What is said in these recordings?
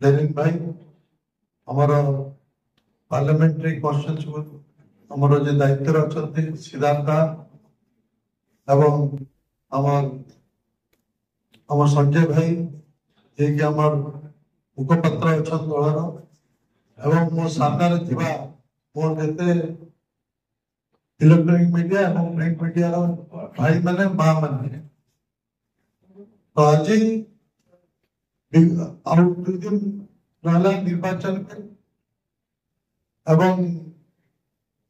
Lenin भाई हमारा parliamentary question हमारा जो दायित्व अच्छा सिद्धार्थ एवं आम संजय भाई जे कि आमर मुखपत्र अच्छा दलर एवं मो सामने थिबा मोर जते इलेक्ट्रॉनिक मीडिया एवं प्रिंट मीडिया भाई माने मां माने तो आज दिन रहला निर्वाचन एवं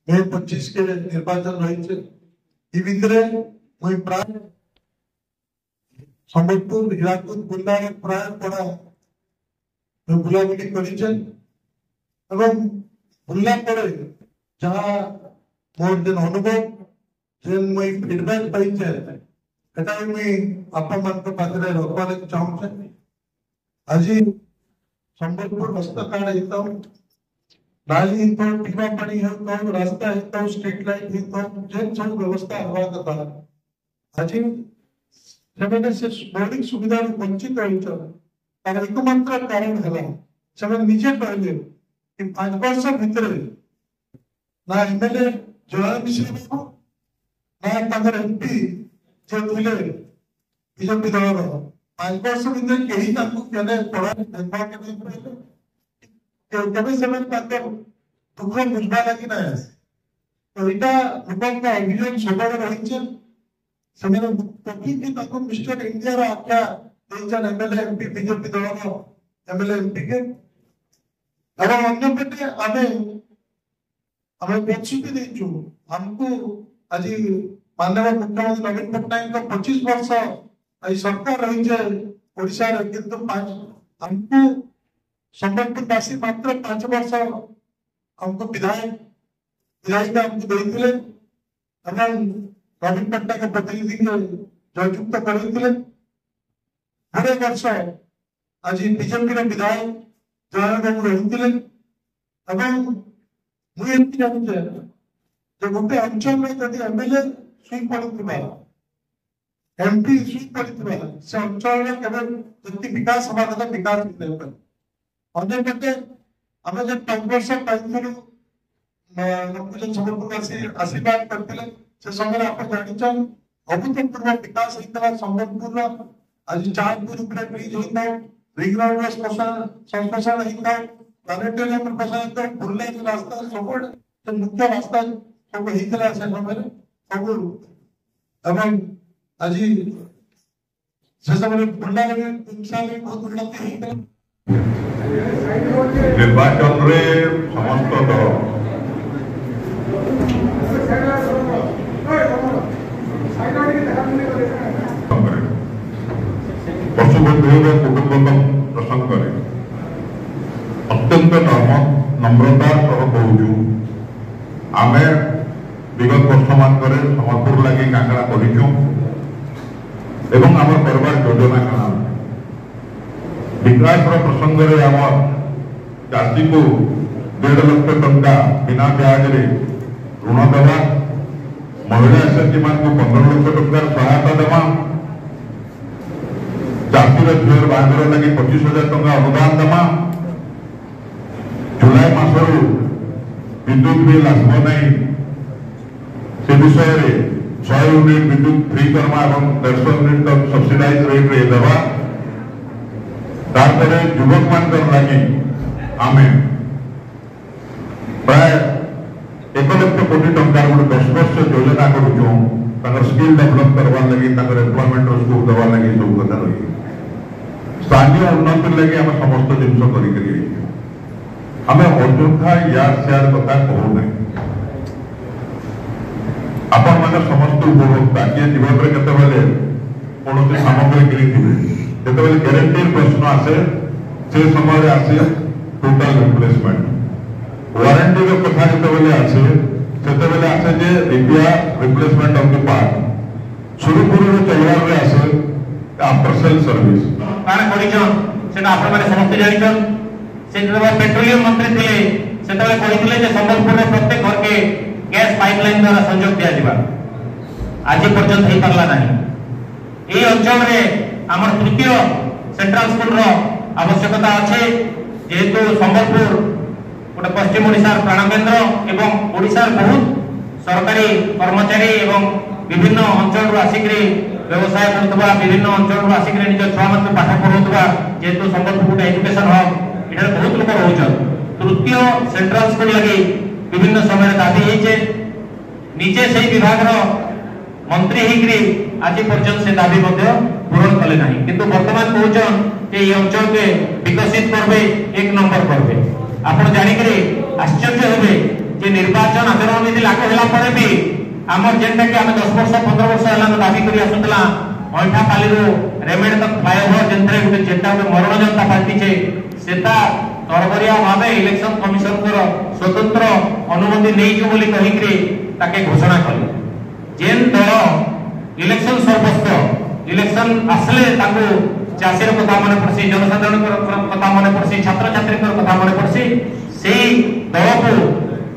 मे 25 के निर्वाचन रही भितर मुई प्राय सम्बलपुर हीराकुद बुला प्राय पड़ा बुलाबुली कर बुला जहाँ मोर दिन अनुभव जेन मुई फीडबैक पाइछे एटा मुई आपन मन को पाखरे रखवा लगी चाहूछे आज सम्बलपुर रास्ता कार्ड हेतो नाली हेतो पीवा पानी हेतो रास्ता हेतो स्ट्रीट लाइट हेतो जेन सब व्यवस्था हवा कथा आज सेमेने से मौलिक सुविधा वंचित रहितो तार एकमात्र कारण हला सेमेने निजे कहले कि 5 वर्ष भीतर ना एमएलए जय मिश्र ना तागर एमपी जे थिले बीजेपी दलर 5 वर्ष भीतर केही ताकू केने पड़ा देखबा के नहीं पड़े केबे सेमेन ताकर दुख बुझबा लागि ना तो इटा लोकन का अभियोग सबरे रहिছে सेमेन कभी भी ताको मिस्टर इंडिया रा आख्या देजन एमएलए एमपी बीजेपी दलर एमएलए एमपी के और अन्य पटे हमें प्रतिश्रुति देचु हमको आज माननीय मुख्यमंत्री नवीन पट्टनायक का 25 वर्ष आई सरकार रही है ओडिशा रे किंतु हमको संबलपुर वासी मात्र 5 वर्ष हमको विधायक हमको देइथिले एवं नवीन पट्टनायक के प्रतिनिधि के जययुक्त करथिले हर वर्ष आज बीजेपी रे विधायक जयबाबू रहिथिले एवं मुझे जानते जो गोटे अंचल में यदि एमएलए सुई पड़ुवा एमपी सुई पड़ुवा से अंचल में केवल जति विकास हवा कथा विकास नहीं पर अन्य पटे हमें जब 5 वर्ष पाइथिलु लोकजन सम्बलपुर आशीर्वाद करथिले से समय आप जानिछन अभूतपूर्व विकास होइतला सम्बलपुर आज चांदपुर ऊपर ब्रिज होइता रिंग रोड संप्रसारण होइता प्लानेटोरियम में प्रसारण तो बुल्ले के रास्ता सबड़ तो मुख्य रास्ता सब हितला से समय सब एवं आज से समय बुल्ला में 3 साल में बहुत उन्नति हितला निर्वाचन रे समस्त दल पशुबंधु कुटुंब प्रसंग अत्यंत नम्रता सह कहूँ आम विगत वर्ष मान सम्बलपुर लगे काकड़ा करूँ एवं आम करवार योजना कण विकास प्रसंग में आम चाषी को 1.5 लाख टंका बिना ब्याज ऋण देवा महिला एसएचजी मान को 15 लाख टंकार सहायता देवा चाषी झील बाहर लगे 25,000 टंका अनुदान देवा जुलाई मासर विद्युत बिल आसब नहीं से विषय 100 यूनिट विद्युत फ्री करवा और 150 यूनिट तक सब्सिडाइज रेट रे देवा तारपरे युवक मान लगी आम प्राय 1 लाख कोटी टंकार गोटे 10 वर्ष योजना करूँ स्किल डेभलप करवा लगी एम्प्लॉयमेंट स्कोप देवा लगी सब कथा रही स्थानीय उन्नति लगे आम समस्त जिन कर आम अଯଥା यार शेयर कथा कहू ना आपण मैंने समस्त उपभोक्ता किए जीवन में केतबेले कौन सामग्री कितने ग्यारंटी प्रश्न आसे से समय आसे टोटल रिप्लेसमेंट वारंटी कथा जितेबाला आसे से आसे जे repair replacement of the part सुरखुरु चलवार में आसे आफ्टर सेल सर्विस काना करिजन सेटा आपण माने समस्त जानिछन से पेट्रोलियम मंत्री थे से कहते हैं सम्बलपुर में प्रत्येक घर के गैस पाइपलाइन द्वारा संयोग दिया जावा आज पर्यंत हो पारला नहीं। ये अंचल में आम तृतीय सेंट्रल स्कूल आवश्यकता अच्छे जेहेतु संबलपुर गोटे पश्चिम ओडिशार प्राणकेन्द्र एवं ओडिशार बहुत सरकारी कर्मचारी एवं विभिन्न अंचल आसिक व्यवसाय करुवा विभिन्न अंचल आसिक निज छुआ मान पाठ पढ़ाऊा जेहेतु संबलपुर गोटे एजुकेशन हब ये बहुत लोग रोचन तृतीय सेंट्रल स्कूल लगी विभिन्न समय दाबी होचे निजे से विभाग मंत्री होकर आज पर्यंत से दाबी पूरण कले ना किंतु वर्तमान कहन ये अंचल के विकसित करबे एक नंबर करबे आपण जानिक आश्चर्य हेबे जे निर्वाचन आचरण नीति लागू होला परे भी आमर जेनटा कि आम 10 वर्ष 15 वर्ष होला दाबी करी आसुतला अइठा पाली रेमेड तक फ्लाईओवर जेंतरे गोटे जेटा गोटे मरण जनता पार्टी छे सेता तरबरिया भावे इलेक्शन कमिशन कर स्वतंत्र अनुमति नै जो बोली कहिकरी ताके घोषणा कले जेन दल इलेक्शन सर्वस्व इलेक्शन आसले ताको चाषीर कथा मन पड़सी जनसाधारण कथा मन पड़सी छात्र छात्री कथा मन पड़सी से दल को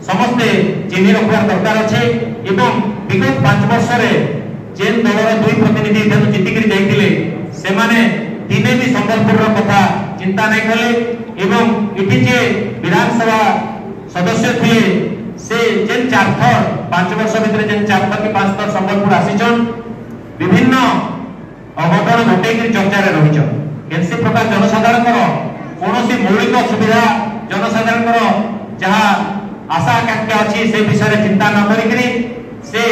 समस्ते चिन्ह रखा दरकार अच्छे एवं विगत 5 वर्ष जेन दलर 2 प्रतिनिधि जेन जीतिक जाइए से माने दिने भी संबलपुर कथा चिंता नहीं कले एवं इटी जे विधानसभा सदस्य थे से जेन 4 थर 5 वर्ष भितर जेन 4 थर कि 5 थर संबलपुर आसीचन विभिन्न अघटन घटे चर्चा रही कैसी प्रकार जनसाधारण कौन मौलिक सुविधा जनसाधारण जहाँ आशा आकांक्षा अच्छी से विषय चिंता न करी से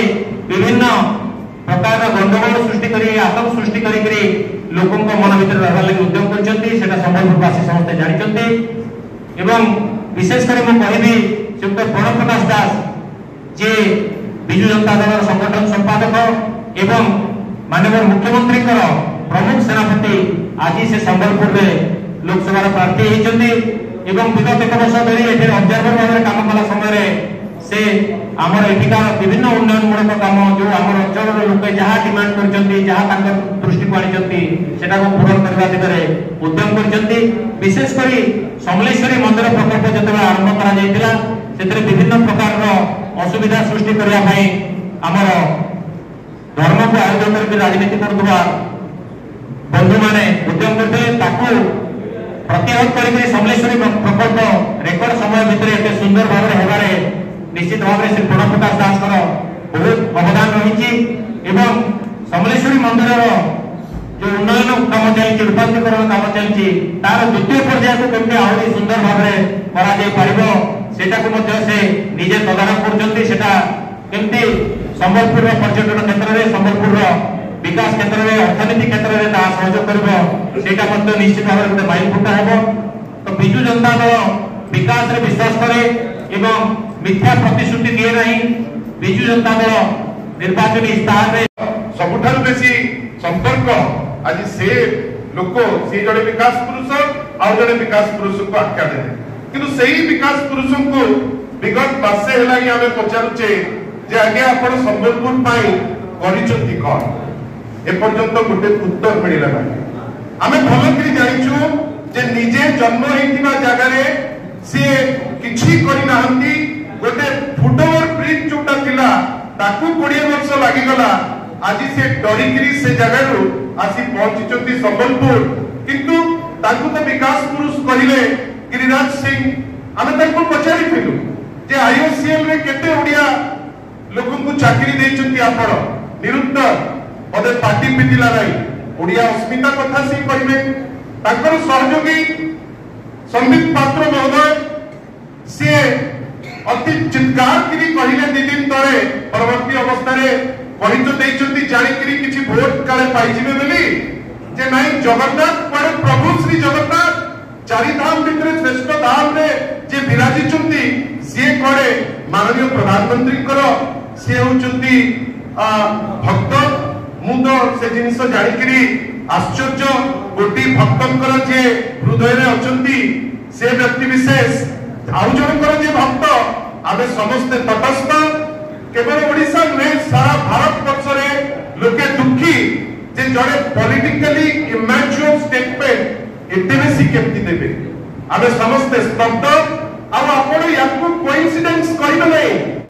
विभिन्न प्रकार गंडगोल सृष्टि करी आतंक सृष्टि करी लोकों मन भीतर रहने लगी उद्यम कर संबलपुरवासी समस्ते जानते एवं विशेषकर मुझे श्रीयुक्त प्रणव प्रकाश दास जे विजु जनता दल संगठन संपादक एवं माननीय मुख्यमंत्री प्रमुख सेनापति आज से संबलपुर में लोकसभा प्रार्थी होती एवं विगत 1 वर्ष धरी ये ऑब्जर्वर भाव में काम कला समय से आमर एठिकार विभिन्न उन्नयनमूलक काम जो आम अंचल लोक जहाँ डिमांड कर दृष्टि को आनी पूरण करने दिगरे उद्यम कर विशेषकर समलेश्वरी मंदिर प्रकल्प जो आरंभ कर विभिन्न प्रकार असुविधा सृष्टि करने आमर धर्म को आयोजन करके राजनीति करुवा बंधु माने उद्यम करते प्रत्याहत करके समलेश्वरी प्रकल्प रेकर्ड समय भितर एत सुंदर भाव में निश्चित भाव में श्री प्रणव प्रकाश दास बहुत अवदान रही एवं समलेश्वरी मंदिर जो उन्नयन काम चलती रूपांतरीकरण काम चलती तार द्वितीय पर्याय को केमती आहरी सुंदर भाव में से निजे तदारख करमती संबलपुर पर्यटन क्षेत्र में संबलपुर विकास क्षेत्र में अर्थनीति क्षेत्र में सहयोग कर निश्चित भाव में माइलखुंटा है तो विजु जनता दल विकास रे विश्वास करे एवं मिथ्या प्रतिश्रुति दिए नहीं विजु जनता दल निर्वाचन इस्ताहार में सबुठार बेसी संपर्क आज से लोक से जड़े विकास पुरुष आउ जड़े विकास पुरुष को आख्या दे किंतु सही विकास पुरुष को विगत मासे हेलागी आमे पचारुचे जे आगे आपण संबलपुर पाई करिसंती कोन ए पर्यंत गोटे उत्तर मिलिला ना आमे भलकरी जानिछु जे निजे जन्म हेतिबा जगह रे से किछि करि नाहंती गोटे फुटओवर ब्रिज जोटा थिला ताकू 20 वर्ष लागि गला आज से डरिकरी से जगह रु आसी पहुंचीचंती संबलपुर किंतु ताकू तो विकास पुरुष कहिले गिरिराज सिंह आमे ताकू पचारि थिलु जे आईओसीएल रे केते ओडिया लोकन को चाकरी देचंती आपण निरुत्तर ओदे पार्टी पितिला नाही ओडिया अस्मिता कथा से कहिबे ताकर सहयोगी संबित पात्र महोदय से अति चित्कार करी कहिले 2 दिन तळे परवर्ती अवस्था रे कहि तो देचंती जानि करी किछि वोट काले पाई जिवे बोली जे नाही जगन्नाथ पर प्रभु श्री जगन्नाथ चारि धाम भितरे श्रेष्ठ धाम रे जे विराजिचंती से करे माननीय प्रधानमंत्री करो से होचंती भक्त मुंद से जिनिस जानिकरी आश्चर्य गोटी भक्तंकर जे हृदय रे अचंती से व्यक्ति विशेष आउ जनकर जे भक्त आमे समस्त तटस्थ केवल ओडिसा में सारा भारत वर्ष रे लोके दुखी जे जड़े पॉलिटिकली इमैच्योर स्टेटमेंट एते बेसी केमती देबे आमे समस्त स्तब्ध आ आपण याकू कोइंसिडेंस करिबे नै